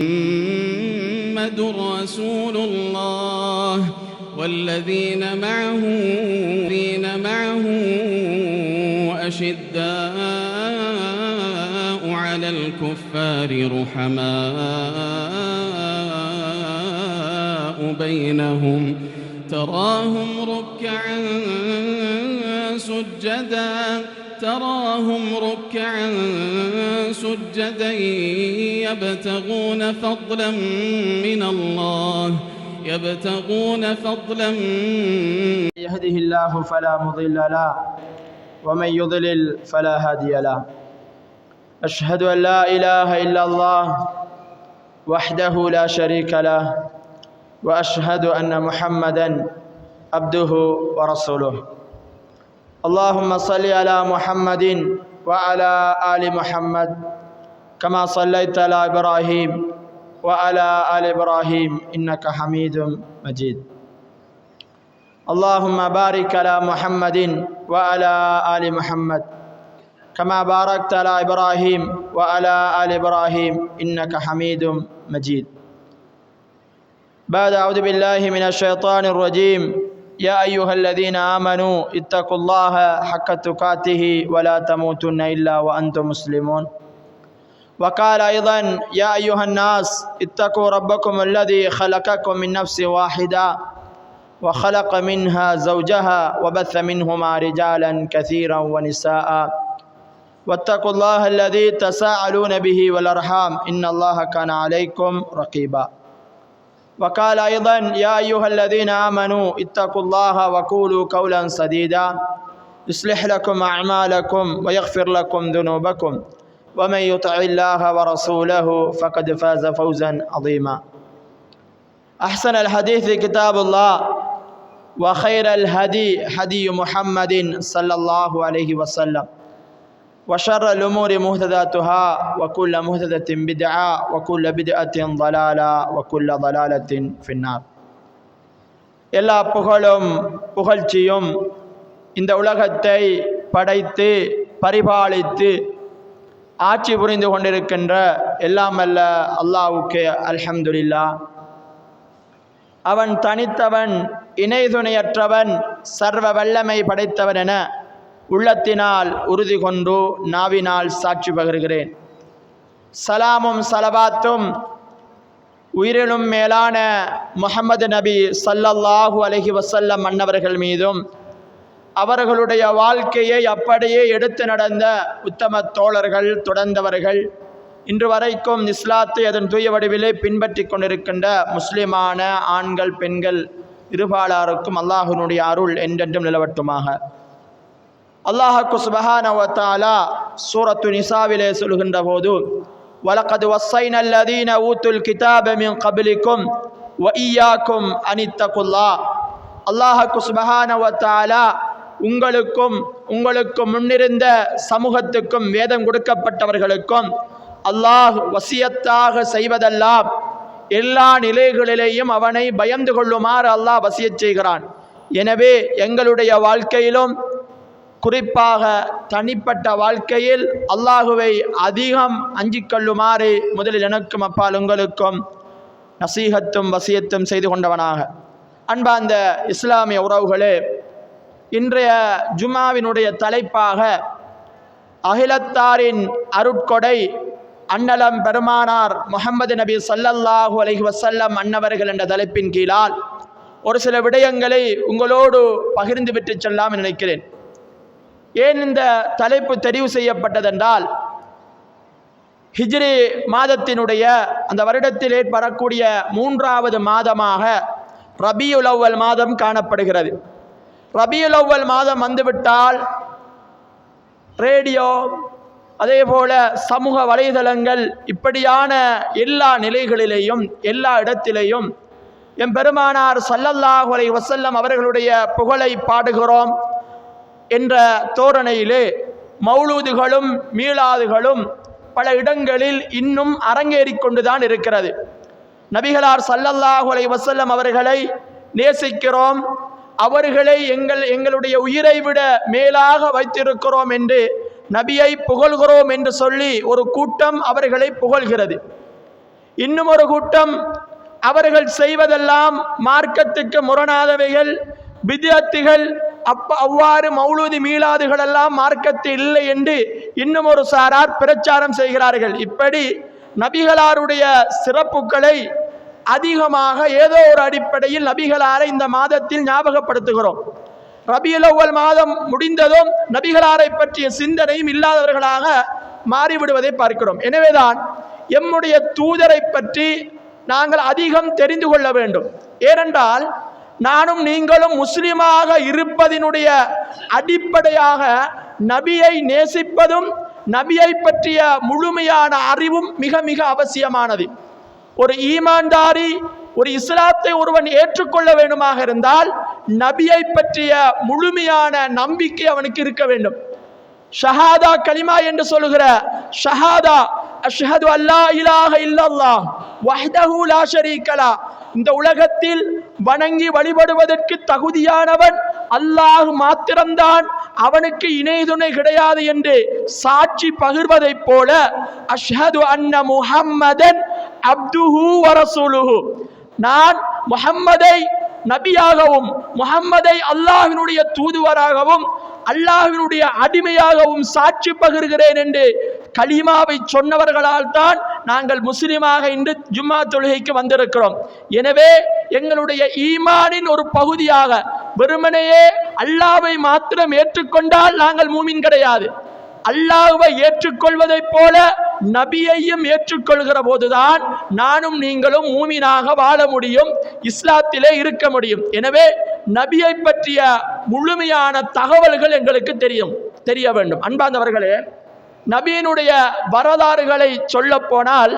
محمد رسول الله والذين معه أشداء على الكفار رحماء بينهم تراهم ركعا سجدا يبتغون فضلا من الله يهده الله فلا مضل له ومن يضلل فلا هادي له. أشهد أن لا إله إلا الله وحده لا شريك له وأشهد أن محمدا عبده ورسوله. اللهم صل على محمد وعلى آل محمد كما صليت على إبراهيم وعلى آل إبراهيم إنك حميد مجيد. اللهم بارك على محمد وعلى آل محمد كما باركت على إبراهيم وعلى آل إبراهيم إنك حميد مجيد. بعد أعوذ بالله من الشيطان الرجيم. يا أيها الذين آمنوا اتقوا الله حق تقاته ولا تموتن إلا وأنتم مسلمون. وقال أيضا يا أيها الناس اتقوا ربكم الذي خلقكم من نفس واحدة وخلق منها زوجها وبث منهما رجالا كثيرا ونساء واتقوا الله الذي تساءلون به والأرحام إن الله كان عليكم رقيبا. وقال أيضا يا أيها الذين آمنوا اتقوا الله وقولوا قولا سديدا يصلح لكم أعمالكم ويغفر لكم ذنوبكم ومن يطع الله ورسوله فقد فاز فوزا عظيما. أحسن الحديث كتاب الله وخير الهدي هدي محمد صلى الله عليه وسلم وشر الأمور محدثاتها وكل محدثة بدعة وكل بدعة ضلالة وكل ضلالة في النار. எல்லா புகழும் புகழ்ச்சியும் இந்த உலகத்தை படைத்து பரிபாலித்து ஆட்சி புரிந்து கொண்டிருக்கின்ற எல்லாம் அல்ல அல்லாஹ்வுக்கே அல்ஹம்துலில்லாஹ். அவன் தனித்தவன், இணை துணையற்றவன், சர்வ வல்லமை படைத்தவன் என உள்ளத்தினால் உறுதி கொண்டு நாவினால் சாட்சி பகர்கிறேன். சலாமும் சலவாத்தும் உயிரினும் மேலான முஹம்மது நபி ஸல்லல்லாஹு அலைஹி வஸல்லம் அன்னவர்கள் மீதும் அவர்களுடைய வாழ்க்கையை அப்படியே எடுத்து நடந்த உத்தம தோழர்கள் தொடர்ந்தவர்கள் இன்று வரைக்கும் இஸ்லாத்தை அதன் தூய வடிவிலே பின்பற்றி கொண்டிருக்கின்ற முஸ்லிமான ஆண்கள் பெண்கள் இருபாலாருக்கும் அல்லாஹ்வினுடைய அருள் என்றென்றும் நிலவட்டுமாக. அல்லாஹ் சுப்ஹானஹு வ தஆலா சூரத்து நிசாவிலே சொல்கின்ற போது வலகத் வஸ்ஸைனல் லதீன ஊத்துல் கிதாப மின் கப்லிக்கும் வ இய்யாக்கும் அனித்தகுல்லாஹ். அல்லாஹ் சுப்ஹானஹு வ தஆலா உங்களுக்கும் முன்னிருந்த சமூகத்துக்கும் வேதம் கொடுக்கப்பட்டவர்களுக்கும் அல்லாஹ் வசியத்தாக செய்வதெல்லாம் எல்லா நிலைகளிலேயும் அவனை பயந்து கொள்ளுமாறு அல்லாஹ் வசியச் செய்கிறான். எனவே எங்களுடைய வாழ்க்கையிலும் குறிப்பாக தனிப்பட்ட வாழ்க்கையில் அல்லாஹுவை அதிகம் அஞ்சிக் கொள்ளுமாறு முதலில் எனக்கும் அப்பால் உங்களுக்கும் நசீகத்தும் வசியத்தும் செய்து கொண்டவனாக. அன்பார்ந்த இஸ்லாமிய உறவுகளே, இன்றைய ஜுமாவினுடைய தலைப்பாக அகிலத்தாரின் அருட்கொடை அன்னலம் பெருமானார் முஹம்மது நபி ஸல்லல்லாஹு அலைஹி வஸல்லம் அன்னவர்கள் என்ற தலைப்பின் கீழால் ஒரு சில விடயங்களை உங்களோடு பகிர்ந்து விட்டு செல்லாம் நினைக்கிறேன். ஏன் இந்த தலைப்பு தெரிவு செய்யப்பட்டதென்றால், ஹிஜ்ரி மாதத்தினுடைய அந்த வருடத்தில் ஏற்படக்கூடிய 3வது மாதமாக ரபியுல் அவ்வல் மாதம் காணப்படுகிறது. ரபியுல் அவ்வல் மாதம் வந்துவிட்டால் ரேடியோ, அதே போல சமூக வலைதளங்கள், இப்படியான எல்லா நிலைகளிலேயும் எல்லா இடத்திலேயும் எம் பெருமானார் ஸல்லல்லாஹு அலைஹி வஸல்லம் அவர்களுடைய புகழை பாடுகிறோம் என்ற தோரணையிலே மௌலூதுகளும் மீளாதுகளும் பல இடங்களில் இன்னும் அரங்கேறிக் கொண்டுதான் இருக்கிறது. நபிகளார் ஸல்லல்லாஹு அலைஹி வஸல்லம் அவர்களை நேசிக்கிறோம், அவர்களை எங்களுடைய உயிரை விட மேலாக வைத்திருக்கிறோம் என்று நபியை புகழ்கிறோம் என்று சொல்லி ஒரு கூட்டம் அவர்களை புகழ்கிறது. இன்னும் ஒரு கூட்டம் அவர்கள் செய்வதெல்லாம் மார்க்கத்துக்கு முரணாதவைகள், பித்அத்துகள், அவ்வாறு மௌலூதி மீளாதுகள் எல்லாம் மார்க்கத்தில் இல்லை என்று இன்னும் ஒரு சாரார் பிரச்சாரம் செய்கிறார்கள். இப்படி நபிகளாருடைய சிறப்புகளை அதிகமாக ஏதோ ஒரு அடிப்படையில் நபிகளாரை இந்த மாதத்தில் ஞாபகப்படுத்துகிறோம். ரபியுல் அவ்வல் மாதம் முடிந்ததும் நபிகளாரை பற்றிய சிந்தனையும் இல்லாதவர்களாக மாறிவிடுவதை பார்க்கிறோம். எனவேதான் எம்முடைய தூதரை பற்றி நாங்கள் அதிகம் தெரிந்து கொள்ள வேண்டும். ஏனென்றால் நானும் நீங்களும் முஸ்லிமாக இருப்பதினுடைய அடிப்படையாக நபியை நேசிப்பதும் நபியை பற்றிய முழுமையான அறிவும் மிக மிக அவசியமானது. ஒரு ஈமான்தாரி ஒரு இஸ்லாத்தை ஒருவன் ஏற்றுக்கொள்ள வேண்டுமாக இருந்தால் நபியை பற்றிய முழுமையான நம்பிக்கை அவனுக்கு இருக்க வேண்டும். ஷஹாதா கலிமா என்று சொல்லுகிற ஷஹாதா, அஷ்ஹது அல்லா இலாஹ இல்லல்லாஹ் வஹ்தஹு லா ஷரீக லஹ், இந்த உலகத்தில் வணங்கி வழிபடுவதற்கு தகுதியானவன் அல்லாஹ் மாத்திரம்தான், அவனுக்கு இணை துணை கிடையாது என்று சாட்சி பகிர்வதைப் போல அஷ்ஹது அன்ன முஹம்மதன் அப்துஹு வ ரசூலுஹு, நான் முஹம்மதை நபியாகவும் முஹம்மதை அல்லாஹ்வினுடைய தூதுவராகவும் அல்லாஹ்வினுடைய அடிமையாகவும் சாட்சி பகிர்கிறேன் என்று கலிமாவை சொன்னவர்களால் தான் நாங்கள் முஸ்லிமாக இன்று ஜும்மா தொழுகைக்கு வந்திருக்கிறோம். எனவே எங்களுடைய ஈமானின் ஒரு பகுதியாக வெறுமனையே அல்லாஹ்வை மாத்திரம் ஏற்றுக்கொண்டால் நாங்கள் மூமின் கிடையாது. அல்லாஹ்வை ஏற்றுக்கொள்வதைப் போல நபியையும் ஏற்றுக்கொள்கிற போதுதான் நானும் நீங்களும் மூமினாக வாழ முடியும், இஸ்லாத்திலே இருக்க முடியும். எனவே நபியை பற்றிய முழுமையான தகவல்கள் எங்களுக்கு தெரிய வேண்டும். அன்பார்ந்தவர்களே, நபியினுடைய வரலாறுகளை சொல்ல போனால்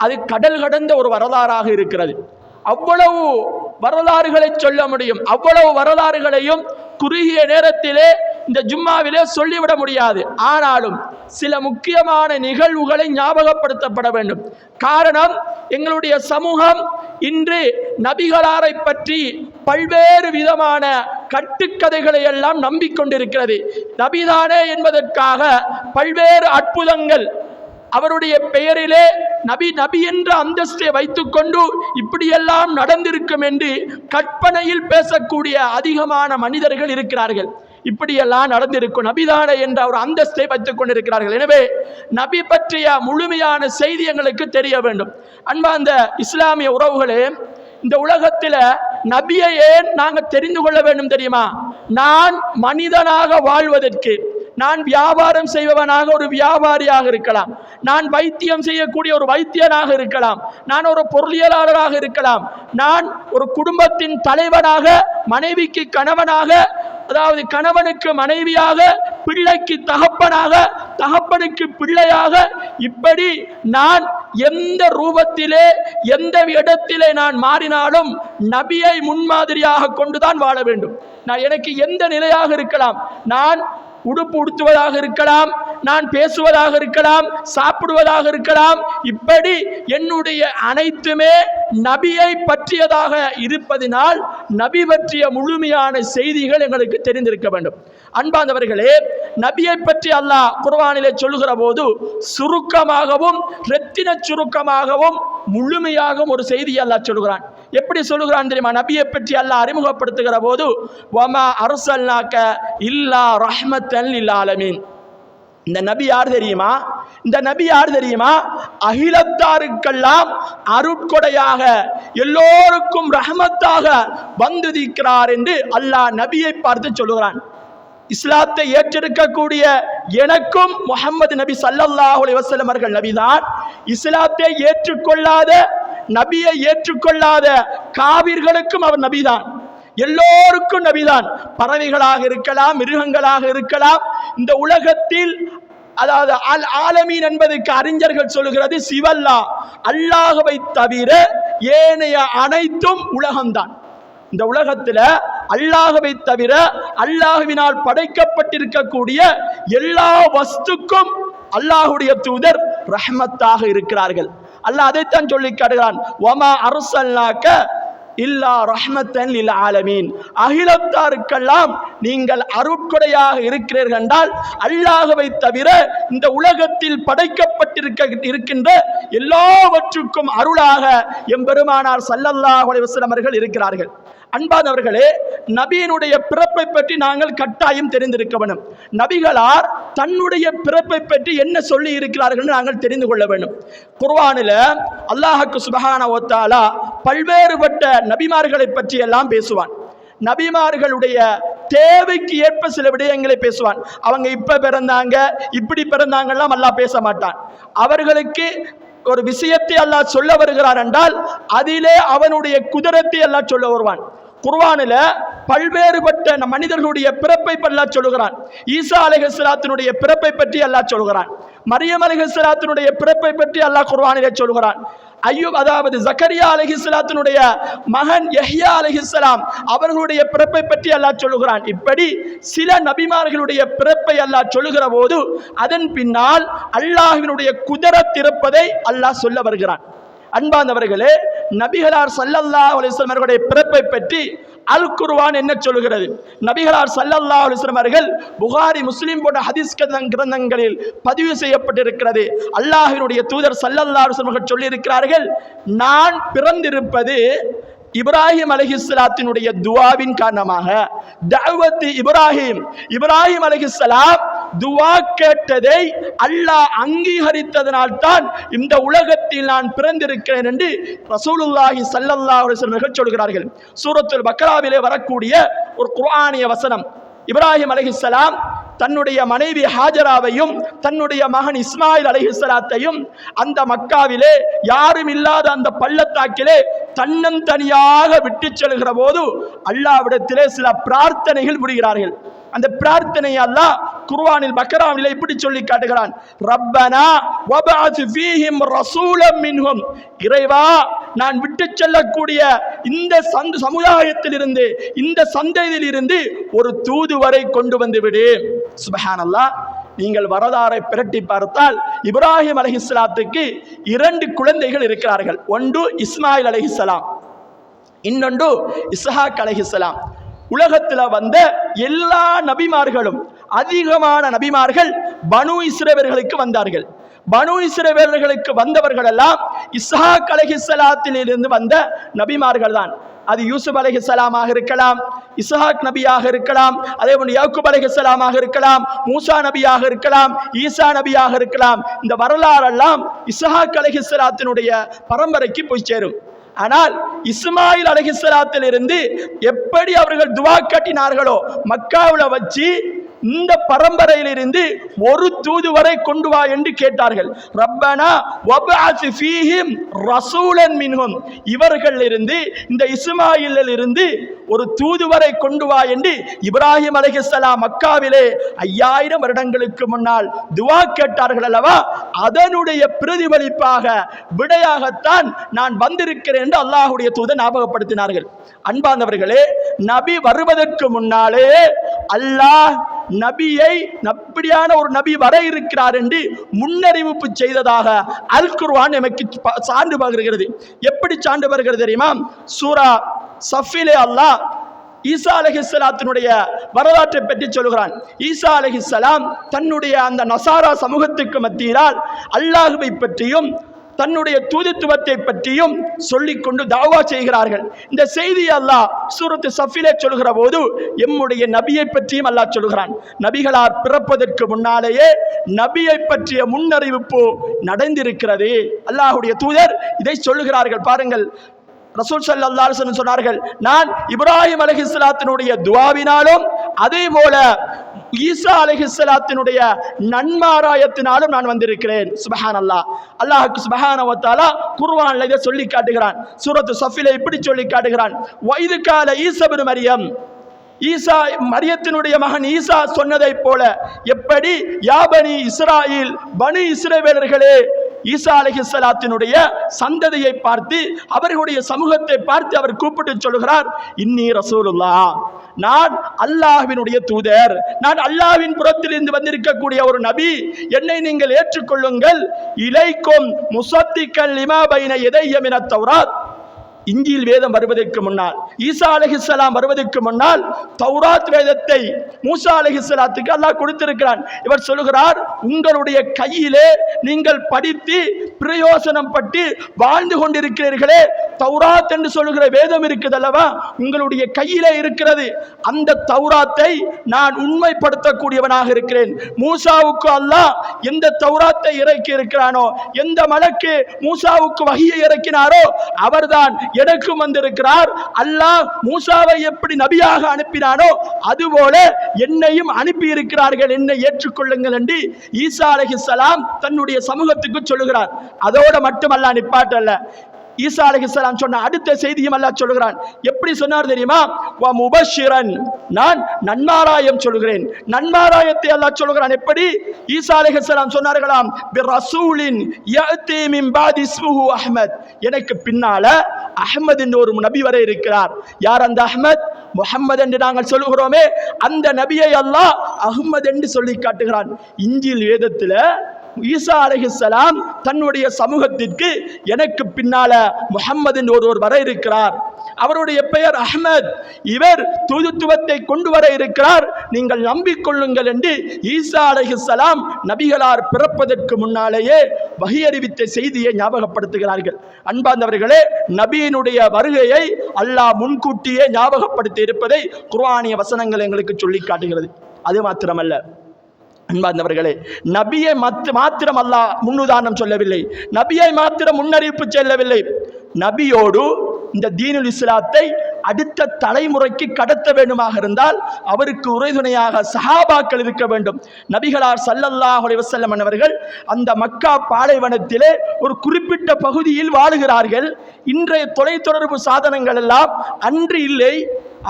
அது கடல் கடந்த ஒரு வரலாறாக இருக்கிறது. அவ்வளவு வரலாறுகளை சொல்ல முடியும். அவ்வளவு வரலாறுகளையும் குறுகிய நேரத்திலே இந்த ஜும்மாவிலே சொல்லிவிட முடியாது. ஆனாலும் சில முக்கியமான நிகழ்வுகளை ஞாபகப்படுத்தப்பட வேண்டும். காரணம், எங்களுடைய சமூகம் இன்று நபிகளாரை பற்றி பல்வேறு விதமான கட்டுக்கதைகளை எல்லாம் நம்பிக்கொண்டிருக்கிறது. நபிதானே என்பதற்காக பல்வேறு அற்புதங்கள், அவருடைய பெயரிலே நபி என்ற அந்தஸ்தை வைத்துக்கொண்டு இப்படியெல்லாம் நடந்திருக்கும் என்று கற்பனையில் பேசக்கூடிய அதிகமான மனிதர்கள் இருக்கிறார்கள். இப்படியெல்லாம் நடந்திருக்கும், நபிதானே என்ற ஒரு அந்தஸ்தை வைத்துக் கொண்டிருக்கிறார்கள். எனவே நபி பற்றிய முழுமையான செய்தி எங்களுக்கு தெரிய வேண்டும். அன்பார்ந்த இஸ்லாமிய உறவுகளே, இந்த உலகத்தில் நபியை ஏன் நாங்கள் தெரிந்து கொள்ள வேண்டும் தெரியுமா? நான் மனிதனாக வாழ்வதற்கு, நான் வியாபாரம் செய்பவனாக ஒரு வியாபாரியாக இருக்கலாம், நான் வைத்தியம் செய்யக்கூடிய ஒரு வைத்தியனாக இருக்கலாம், நான் ஒரு பொருளியலாளராக இருக்கலாம், நான் ஒரு குடும்பத்தின் தலைவனாக, மனைவிக்கு கணவனாக, அதாவது கணவனுக்கு மனைவியாக, பிள்ளைக்கு தகப்பனாக, தகப்பனுக்கு பிள்ளையாக, இப்படி நான் எந்த ரூபத்திலே எந்த இடத்திலே நான் மாறினாலும் நபியை முன்மாதிரியாக கொண்டுதான் வாழ வேண்டும். நான் எனக்கு எந்த நிலையாக இருக்கலாம், நான் உடுப்பு உடுத்துவதாக இருக்கலாம், நான் பேசுவதாக இருக்கலாம், சாப்பிடுவதாக இருக்கலாம், இப்படி என்னுடைய அனைத்துமே நபியை பற்றியதாக இருப்பதினால் நபி பற்றிய முழுமையான செய்திகள் எங்களுக்கு தெரிந்திருக்க வேண்டும். அன்பார்ந்தவர்களே, நபியை பற்றி அல்லாஹ் குர்ஆனிலே சொல்லுகிற போது சுருக்கமாகவும் இரத்தின சுருக்கமாகவும் முழுமையாகவும் ஒரு செய்தியை அல்லாஹ் சொல்லுகிறான். எப்படி சொல்லுகிறான் தெரியுமா? நபியை பற்றி அல்லாஹ் அறிமுகப்படுத்துகிற போது வமா அர்சல்னாக இல்லா ரஹ்மத்தன் லில் ஆலமீன். இந்த நபி யார் தெரியுமா? இந்த நபி யார் தெரியுமா? அகிலத்தாருக்கெல்லாம் அருட்கொடையாக எல்லோருக்கும் ரஹமத்தாக வந்திருக்கிறார் என்று அல்லாஹ் நபியை பார்த்து சொல்லுகிறான். இஸ்லாத்தை ஏற்றிருக்கக்கூடிய எனக்கும் முஹம்மது நபி ஸல்லல்லாஹு அலைஹி வஸல்லம் அவர்கள் நபிதான். இஸ்லாத்தை ஏற்றுக்கொள்ளாத, நபியை ஏற்றுக்கொள்ளாத காவிர்களுக்கும் அவர் நபிதான். எல்லோருக்கும் நபிதான். பறவைகளாக இருக்கலாம், மிருகங்களாக இருக்கலாம். இந்த உலகத்தில், அதாவது அல் ஆலமீன் என்பதற்கு அறிஞர்கள் சொல்லுகிறது சிவல்லா, அல்லாஹ்வை தவிர ஏனைய அனைத்தும் உலகம்தான். இந்த உலகத்தில் அல்லாஹ்வை தவிர அல்லாஹ்வினால் படைக்கப்பட்டிருக்கக்கூடிய எல்லா வஸ்துக்கும் அல்லாஹ்வுடைய தூதர் ரஹ்மத்தாக இருக்கிறார்கள். அல்லாஹ் அதைத்தான் சொல்லி காட்டுகிறான். வமா அர்சல்னாக இல்லா ரஹ்மத்தன் லில் ஆலமீன், அகிலத்தாருக்கெல்லாம் நீங்கள் அருட்கொடையாக இருக்கிறீர்கள் என்றால் அல்லாஹ்வை தவிர இந்த உலகத்தில் படைக்கப்பட்டிருக்கின்ற எல்லாவற்றுக்கும் அருளாக எம்பெருமானார் ஸல்லல்லாஹு அலைஹி வஸல்லம் அவர்கள் இருக்கிறார்கள். அன்பானவர்களே, நபியினுடைய பிறப்பை பற்றி நாங்கள் கட்டாயம் தெரிந்திருக்க வேண்டும். நபிகளார் தன்னுடைய பிறப்பை பற்றி என்ன சொல்லி இருக்கிறார்கள் நாங்கள் தெரிந்து கொள்ள வேண்டும். குர்ஆனில் அல்லாஹ் சுப்ஹானஹு வ தஆலா பல்வேறுபட்ட நபிமார்களை பற்றி எல்லாம் பேசுவான். நபிமார்களுடைய தேவைக்கு ஏற்ப சில விடயங்களை பேசுவான். அவங்க இப்ப பிறந்தாங்க, இப்படி பிறந்தாங்கலாம் அல்லாஹ் பேச மாட்டான். அவர்களுக்கு ஒரு விஷயத்தை அல்லாஹ் சொல்ல வருகிறார் என்றால் அதிலே அவனுடைய குதிரத்தை அல்லாஹ் சொல்ல வருவான். குர்ஆனில் பல்வேறுபட்ட மனிதர்களுடைய பிறப்பை அல்லாஹ் சொல்லுகிறான். ஈசா அலைஹிஸ்ஸலாத்தினுடைய பிறப்பை பற்றி அல்லாஹ் சொல்கிறான். மரியம் அலைஹிஸ்ஸலாத்தினுடைய பிறப்பை பற்றி அல்லாஹ் குர்ஆனிலே சொல்கிறான். அய்யூப், அதாவது ஜக்கரியா அலைஹிஸ்ஸலாத்தினுடைய மகன் யஹ்யா அலைஹிஸ்ஸலாம் அவர்களுடைய பிறப்பை பற்றி அல்லாஹ் சொல்லுகிறான். இப்படி சில நபிமார்களுடைய பிறப்பை அல்லாஹ் சொல்லுகிற போது அதன் பின்னால் அல்லாஹ்வினுடைய குதிரத் இருப்பதை அல்லாஹ் சொல்ல வருகிறான். அன்பானவர்களே, நபிகளார் ஸல்லல்லாஹு அலைஹி வஸல்லம் அவர்களுடைய பிறப்பை பற்றி அல் குர்ஆன் என்ன சொல்கிறது? நபிகளார் ஸல்லல்லாஹு அலைஹி வஸல்லம் அவர்கள் புகாரி, முஸ்லிம் போன்ற ஹதீஸ் கிரந்தங்களில் பதிவு செய்யப்பட்டிருக்கிறது. அல்லாஹ்வினுடைய தூதர் ஸல்லல்லாஹு அலைஹி வஸல்லம் அவர்கள் சொல்லி இருக்கிறார்கள், நான் பிறந்திருப்பது இப்ராஹிம் அலைஹிஸ்ஸலாத்தினுடைய துஆவின் காரணமாக. தஅவத் இப்ராஹிம் அலைஹிஸ்ஸலாம் துஆ கேட்டதை அல்லாஹ் அங்கீகரித்ததனால் தான் இந்த உலகத்தில் நான் பிறந்திருக்கிறேன் என்று ரசூலுல்லாஹி ஸல்லல்லாஹு அலைஹி வஸல்லம் அவர்கள் சொல்கிறார்கள். சூரத்துல் பக்ராவிலே வரக்கூடிய ஒரு குர்ஆனிய வசனம். இப்ராஹிம் அலைஹிஸ்ஸலாம் தன்னுடைய மனைவி ஹாஜராவையும் தன்னுடைய மகன் இஸ்மாயில் அலைஹிஸ்ஸலாத்தையும் அந்த மக்காவிலே யாரும் இல்லாத அந்த பள்ளத்தாக்கிலே தன்னந்தனியாக விட்டு செல்கிற போது அல்லாஹ்விடத்திலே சில பிரார்த்தனைகள் புரிகிறார்கள். அந்த பிரார்த்தனை அல்லாஹ் குர்ஆனில் பக்ராவிலே இப்படி சொல்லி காட்டுகிறான், ரப்பனா வபஅத் ஃபீஹிம் ரசூலம் மின்ஹும், இறைவா நான் விட்டு செல்லக்கூடிய இந்த சமுதாயத்திலிருந்து, இந்த சந்ததியிலிருந்து ஒரு தூதுவரை கொண்டு வந்து விடு. சுப்ஹானல்லாஹ். நீங்கள் வரலாறை பிரட்டி பார்த்தால் இப்ராஹிம் அலைஹிஸ்ஸலாத்துக்கு 2 குழந்தைகள் இருக்கிறார்கள். ஒன்று இஸ்மாயில் அலைஹிஸ்ஸலாம், இன்னொன்று இஸ்ஹாக் அலைஹிஸ்ஸலாம். உலகத்தில் வந்த எல்லா நபிமார்களும், அதிகமான நபிமார்கள் பனு இஸ்ரவேலர்களுக்கு வந்தார்கள். பனு இஸ்ரவேலர்களுக்கு வந்தவர்கள் எல்லாம் இஸ்ஹாக் அலைஹிஸ்ஸலாத்திலிருந்து வந்த நபிமார்கள் தான். அது யூசுப் அலைஹிஸ்ஸலாமாக இருக்கலாம், இஸ்ஹாக் நபியாக இருக்கலாம், அதே போன்று யாக்கூப் அலைஹிஸ்ஸலாமாக இருக்கலாம், மூசா நபியாக இருக்கலாம், ஈசா நபியாக இருக்கலாம். இந்த வரலாறெல்லாம் இஸ்ஹாக் அலைஹிஸ்ஸலாத்தினுடைய பரம்பரைக்கு போய் சேரும். ஆனால் இஸ்மாயில் அலைஹிஸ்ஸலாத்திலிருந்து எப்படி அவர்கள் துஆ கட்டினார்களோ மக்காவில் வச்சு இந்த பரம்பரையிலிருந்து ஒரு தூதுவரை கொண்டு வா என்று கேட்டார்கள். ரப்பனா வபஅத் ஃபீஹிம் ரசூலன் மின்ஹும், இவர்களிலிருந்து, இந்த இஸ்மாயிலில் இருந்து ஒரு தூதுவரை கொண்டு வா என்று இப்ராஹிம் அலைஹிஸ்ஸலாம் மக்காவிலே 5000 வருடங்களுக்கு முன்னால் துஆ கேட்டார்கள் அல்லவா? அதனுடைய பிரதிபலிப்பாக விடையாகத்தான் நான் வந்திருக்கிறேன் என்று அல்லாஹ்வுடைய தூதர் ஞாபகப்படுத்தினார்கள். அன்பானவர்களே, நபி வருவதற்கு முன்னாலே அல்லாஹ் நபியை அப்படியான ஒரு நபி வர இருக்கிறார் என்று முன்னறிவிப்பு செய்ததாக அல் குர்ஆன் நமக்கு சான்று பகர்கிறது. எப்படி சான்று பகர்கிறது தெரியுமா? சூரா சஃபிலே அல்லாஹ் ஈசா அலைஹிஸ்ஸலாத்தினுடைய வரலாற்றை பற்றி சொல்கிறான். ஈசா அலைஹிஸ்ஸலாம் தன்னுடைய அந்த நசாரா சமூகத்துக்கு மத்தியினால் அல்லாஹ்வை பற்றியும் தன்னுடைய தூதுத்துவத்தை பற்றியும் சொல்லிக்கொண்டு தாவா செய்கிறார்கள். இந்த செய்தியை அல்லாஹ் சூரத்து சஃபிலே சொல்கிற போது எம்முடைய நபியை பற்றியும் அல்லாஹ் சொல்கிறான். நபிகளார் பிறப்பதற்கு முன்னாலேயே நபியை பற்றிய முன்னறிவிப்பு நடந்திருக்கிறது. அல்லாஹ்வுடைய தூதர் இதை சொல்லுகிறார்கள். பாருங்கள், ரசூல் ஸல்லல்லாஹு அலைஹி வஸல்லம் சொன்னார்கள், நான் இப்ராஹிம் அலைஹிஸ்ஸலாத்தினுடைய துஆவினாலும் அதே போல ஈசா அலைஹிஸ்ஸலாத்தினுடைய நன்மாராயத்தினாலும் நான் வந்திருக்கிறேன். சுப்ஹானல்லாஹ். அல்லாஹ் சுப்ஹானஹு வ தஆலா குர்ஆன்ல இதை சொல்லி காட்டுகிறான். சூரத்து சஃபிலே இப்படி சொல்லி காட்டுகிறான், வஇது கால ஈசா இப்னு மரியம், ஈசா மரியத்தினுடைய மகன் ஈசா சொன்னதை போல, எப்படி யா பனி இஸ்ராயில், பனி இஸ்ரவேலர்களே, ஈசா அலைஹிஸ்ஸலாத்தினுடைய சந்ததியை பார்த்து, அவர்களுடைய சமூகத்தை பார்த்து அவர் கூப்பிட்டு சொல்கிறார், இன்னி ரசூலுல்லாஹ், நான் அல்லாஹ்வினுடைய தூதர், நான் அல்லாஹ்வின் புறத்திலிருந்து வந்திருக்கக்கூடிய ஒரு நபி, என்னை நீங்கள் ஏற்றுக்கொள்ளுங்கள். இலைக்கும் முஸத்திக்கல் லிமா பைன யதைய மினத் தௌராத், இஞ்சில் வேதம் வருவதற்கு முன்னால், ஈசா அலைஹிஸ்ஸலாம் வருவதற்கு முன்னால் தௌராத் வேதத்தை மூசா அலைஹிஸ்ஸலாத்துக்கு அல்லாஹ் கொடுத்திருக்கிறான். இவர் சொல்லுகிறார், உங்களுடைய கையிலே நீங்கள் படித்து பிரயோசனம் பட்டு வாழ்ந்து கொண்டிருக்கிறீர்களே, தௌராத் என்று சொல்லுகிற வேதம் இருக்குது அல்லவா, உங்களுடைய கையிலே இருக்கிறது. அந்த தௌராத்தை நான் உண்மைப்படுத்தக்கூடியவனாக இருக்கிறேன். மூசாவுக்கு அல்லாஹ் எந்த தௌராத்தை இறக்கி இருக்கிறானோ, எந்த மலக்கு மூசாவுக்கு வஹியை இறக்கினாரோ அவர்தான் எனக்கும் வந்திருக்கிறார். அல்லாஹ் மூசாவை எப்படி நபியாக அனுப்பினானோ அதுபோல என்னையும் அனுப்பி இருக்கிறார்கள், என்னை ஏற்றுக்கொள்ளுங்கள் என்று ஈசா அலைஹிஸ்ஸலாம் தன்னுடைய சமூகத்துக்கு சொல்லுகிறார். அதோட மட்டுமல்ல நிப்பாட்டல்ல, ஈசா அலைஹிஸ்ஸலாம் சொன்ன அடுத்த செய்தியும் அல்லாஹ் சொல்கிறான். எப்படி சொன்னார் தெரியுமா? வ முபஷிரன், நான் நன்மாராயம் சொல்கிறேன். நன்மாராயத்தை அல்லாஹ் சொல்கிறான். எப்படி? ஈசா அலைஹிஸ்ஸலாம் சொன்னார்களாம், பி ரசூலின் யஅதி மின் பாதி இஸ்முஹு அஹ்மத், எனக்கு பின்னால அஹ்மத் என்ற ஒரு நபி வரை இருக்கிறார். யார் அந்த அஹ்மத்? முஹம்மது என்று நாங்கள் சொல்லுகிறோமே, அந்த நபியை அல்லாஹ் அஹ்மத் என்று சொல்லி காட்டுகிறான். இஞ்சில் வேதத்தில் ஈசா அலைஹிஸ்ஸலாம் தன்னுடைய சமூகத்திற்கு எனக்கு பின்னால முஹம்மது என்று ஒருவர் வர இருக்கிறார், அவருடைய பெயர் அஹ்மத், இவர் தூதுத்துவத்தை கொண்டு வர இருக்கிறார், நீங்கள் நம்பிக்கொள்ளுங்கள் என்று ஈசா அலைஹிஸ்ஸலாம் நபிகளார் பிறப்பதற்கு முன்னாலேயே வஹி அறிவித்த செய்தியை ஞாபகப்படுத்துகிறார்கள். அன்பார்ந்தவர்களே, நபியினுடைய வருகையை அல்லாஹ் முன்கூட்டியே ஞாபகப்படுத்தி இருப்பதை குர்ஆனிய வசனங்கள் எங்களுக்கு சொல்லி காட்டுகிறது. அது மாத்திரமல்ல அன்பார்ந்தவர்களே, நபியை மாத்திரம் அல்லாஹ் முன்னுதாரணம் சொல்லவில்லை, நபியை மாத்திரம் முன்னறிவிப்பு செல்லவில்லை. நபியோடு இந்த தீனுல் இஸ்லாத்தை அடுத்த தலைமுறைக்கு கடத்த வேண்டுமாக இருந்தால் அவருக்கு உறுதுணையாக சஹாபாக்கள் இருக்க வேண்டும். நபிகளார் ஸல்லல்லாஹு அலைஹி வஸல்லம் அவர்கள் அந்த மக்கா பாலைவனத்திலே ஒரு குறிப்பிட்ட பகுதியில் வாழுகிறார்கள். இன்றைய தொலைத்தொடர்பு சாதனங்கள் எல்லாம் அன்று இல்லை.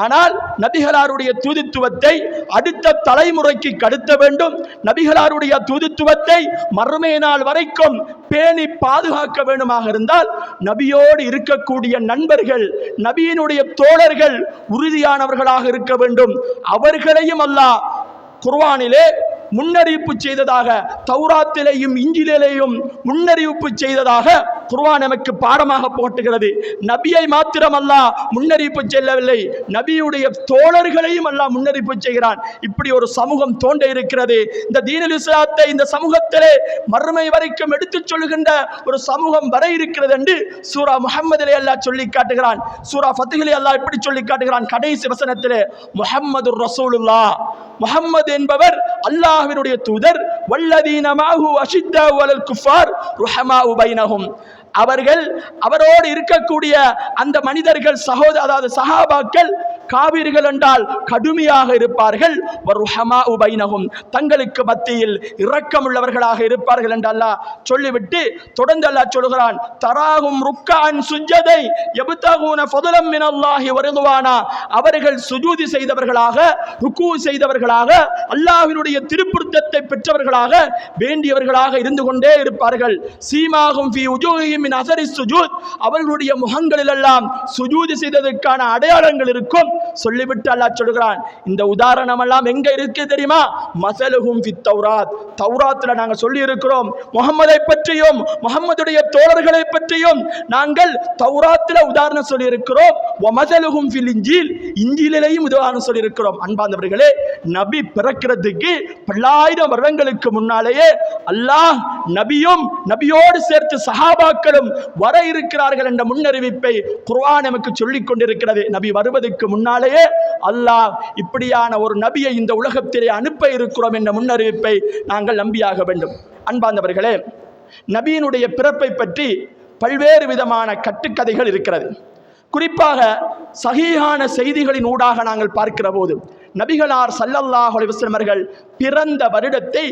ஆனால் நபிகளாருடைய தூதுத்துவத்தை அடுத்த தலைமுறைக்கு கடத்த வேண்டும். நபிகளாருடைய தூதுத்துவத்தை மறுமை நாள் வரைக்கும் பேணி பாதுகாக்க வேண்டுமாக இருந்தால் நபியோடு இருக்கக்கூடிய நண்பர்கள், நபியினுடைய தோழர்கள் உறுதியானவர்களாக இருக்க வேண்டும். அவர்களையும் அல்லாஹ் குர்ஆனிலே முன்னறிவிப்பு செய்ததாக, தௌராத்திலேயும் இஞ்சிலேயும் முன்னறிவிப்பு செய்ததாக குர்ஆன் நமக்கு பாடமாக போட்டுகிறது. நபியை மாத்திரம் அல்லாஹ் முன்னறிவிப்பு செல்லவில்லை, நபியுடைய தோழர்களையும் அல்லாஹ் முன்னறிவிப்பு செய்கிறான். இப்படி ஒரு சமூகம் தோன்ற இருக்கிறது. இந்த தீனுல் இஸ்லாத்தை இந்த சமூகத்திலே மறுமை வரைக்கும் எடுத்துச் சொல்லுகின்ற ஒரு சமூகம் வர இருக்கிறது என்று சூரா முஹம்மதிலே அல்லாஹ் சொல்லி காட்டுகிறான். சூரா ஃபத்ஹிலே அல்லாஹ் இப்படி சொல்லி காட்டுகிறான். கடைசி வசனத்திலே முஹம்மதுர் ரசூலுல்லாஹ், முஹம்மது என்பவர் அல்லாஹ்வினுடைய தூதர். வல்லதீன மாஹு அஷித்தா வலல் குஃபார் ருஹமாஉ பைனஹும், அவர்கள் அவரோடு இருக்கக்கூடிய அந்த மனிதர்கள் அதாவது சஹாபாக்கள் காவிர்கள் என்றால் கடுமையாக இருப்பார்கள். வருஹமாஉ பைனஹும், தங்களுக்கு மத்தியில் இரக்கமுள்ளவர்களாக இருப்பார்கள் என்று அல்லாஹ் சொல்லிவிட்டு தொடர்ந்து அல்லாஹ் சொல்கிறான், தராஹும் ருக்கான் சுஜ்ஜதை யப்தகூன ஃபضலம் மினல்லாஹி வரிதுவானா, அவர்கள் சுஜூதி செய்தவர்களாக, ருக்கு செய்தவர்களாக, அல்லாஹ்வினுடைய திருப்பொருத்தத்தை பெற்றவர்களாக, வேண்டியவர்களாக இருந்து கொண்டே இருப்பார்கள். சீமாகும் ஃபீ உஜூஹிஹிம் மின் அஸரி சுஜூத், அவர்களுடைய முகங்களில் எல்லாம் சுஜூதி செய்ததற்கான அடையாளங்கள் இருக்கும். சொல்லிவிட்டு அல்லாஹ் சொல்கிறான், இந்த உதாரணம் எல்லாம் எங்க இருக்கு தெரியுமா? மஸலுஹும் ஃபித் தௌராத், தௌராத்ல நாங்க சொல்லி இருக்கிறோம். முஹம்மதை பற்றியும் முஹம்மதுடைய தோழர்களை பற்றியும் நாங்கள் தௌராத்ல உதாரணம் சொல்லி இருக்கிறோம். வ மஸலுஹும் ஃபில் இன்ஜீல், இன்ஜீலிலேயும் உதாரணம் சொல்லி இருக்கிறோம். அன்பார்ந்தவர்களே, நபி பிறக்கிறதுக்கு பல்லாயிரம் வருடங்களுக்கு முன்னாலேயே அல்லாஹ் நபியும் நபியோடு சேர்த்து சஹாபாக்களும் வர இருக்கிறார்கள் என்ற முன்னறிவிப்பை குர்ஆன் நமக்கு சொல்லிக் கொண்டிருக்கிறது. நபி வருவதற்கு முன்னாலேயே அல்லாஹ் இப்படியான ஒரு நபியை இந்த உலகத்திலே அனுப்ப இருக்கிறோம் என்ற முன்னறிவிப்பை நாங்கள் நம்பியாக வேண்டும். அன்பார்ந்தவர்களே, நபியினுடைய பிறப்பை பற்றி பல்வேறு விதமான கட்டுக்கதைகள் இருக்கிறது. குறிப்பாக சஹீஹான செய்திகளின் ஊடாக நாங்கள் பார்க்கிற போது நபிகளார் ஸல்லல்லாஹு அலைஹி வஸல்லம் அவர்கள் பிறந்த வருடத்தை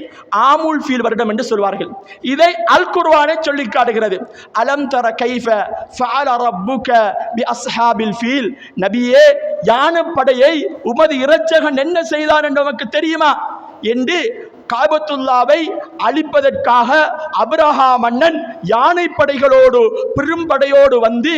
ஆமுல் ஃபீல் வருடம் என்று சொல்வார்கள். இதை அல் குர்ஆனே சொல்லி காட்டுகிறது. அலம் தர கைஃப ஃபஅல ரப்புக பி அஸ்ஹாபில் ஃபீல், நபியே யானைப்படையை உமது இரட்சகன் என்ன செய்தான் என்று உமக்கு தெரியுமா என்று காபத்துல்லாவை அழிப்பதற்காக அப்ரஹா மன்னன் யானை படைகளோடு பெரும்படையோடு வந்து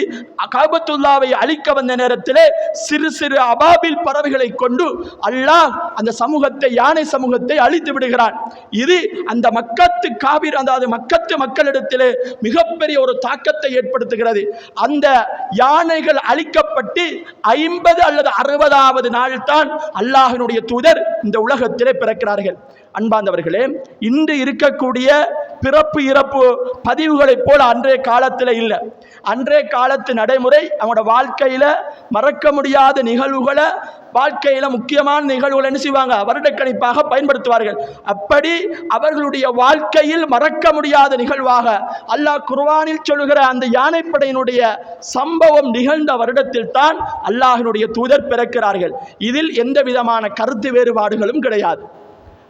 காபத்துல்லாவை அழிக்க வந்த நேரத்திலே சிறு சிறு அபாபில் பறவைகளை கொண்டு அல்லாஹ் அந்த சமூகத்தை, யானை சமூகத்தை அழித்து விடுகிறான். இது அந்த மக்கத்து காபிர், அதாவது மக்கத்து மக்களிடத்திலே மிகப்பெரிய ஒரு தாக்கத்தை ஏற்படுத்துகிறது. அந்த யானைகள் அழிக்கப்பட்டு 50 அல்லது 60வது நாள் தான் அல்லாஹ்வினுடைய தூதர் இந்த உலகத்திலே பிறக்கிறார்கள். அன்பார்ந்தவர்களே, இன்று இருக்கக்கூடிய பிறப்பு இறப்பு பதிவுகளைப் போல அன்றைய காலத்தில் இல்லை. அன்றைய காலத்து நடைமுறை அவங்களோட வாழ்க்கையில மறக்க முடியாத நிகழ்வுகளை, வாழ்க்கையில முக்கியமான நிகழ்வுகளை என்ன செய்வாங்க, வருடக்கணிப்பாக பயன்படுத்துவார்கள். அப்படி அவர்களுடைய வாழ்க்கையில் மறக்க முடியாத நிகழ்வாக அல்லாஹ் குர்ஆனில் சொல்லுகிற அந்த யானைப்படையினுடைய சம்பவம் நிகழ்ந்த வருடத்தில் தான் அல்லாஹ்வினுடைய தூதர் பிறக்கிறார்கள். இதில் எந்த விதமான கருத்து வேறுபாடுகளும் கிடையாது.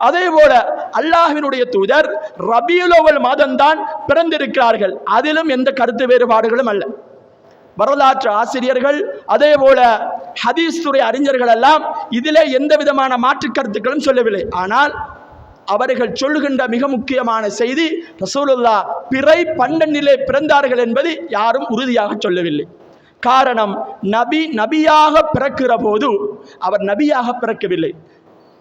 அதே போல அல்லாஹ்வினுடைய தூதர் ரபியுல் அவ்வல் மாதம்தான் பிறந்திருக்கிறார்கள். அதிலும் எந்த கருத்து வேறுபாடுகளும் அல்ல. வரலாற்று ஆசிரியர்கள் அதே போல ஹதீஸ் துறை அறிஞர்கள் எல்லாம் இதிலே எந்த விதமான மாற்று கருத்துக்களும் சொல்லவில்லை. ஆனால் அவர்கள் சொல்லுகின்ற மிக முக்கியமான செய்தி, ரசூலுல்லாஹ் பிறை 12 பிறந்தார்கள் என்பது யாரும் உறுதியாக சொல்லவில்லை. காரணம், நபியாக பிறக்கிற போது அவர் நபியாக பிறக்கவில்லை.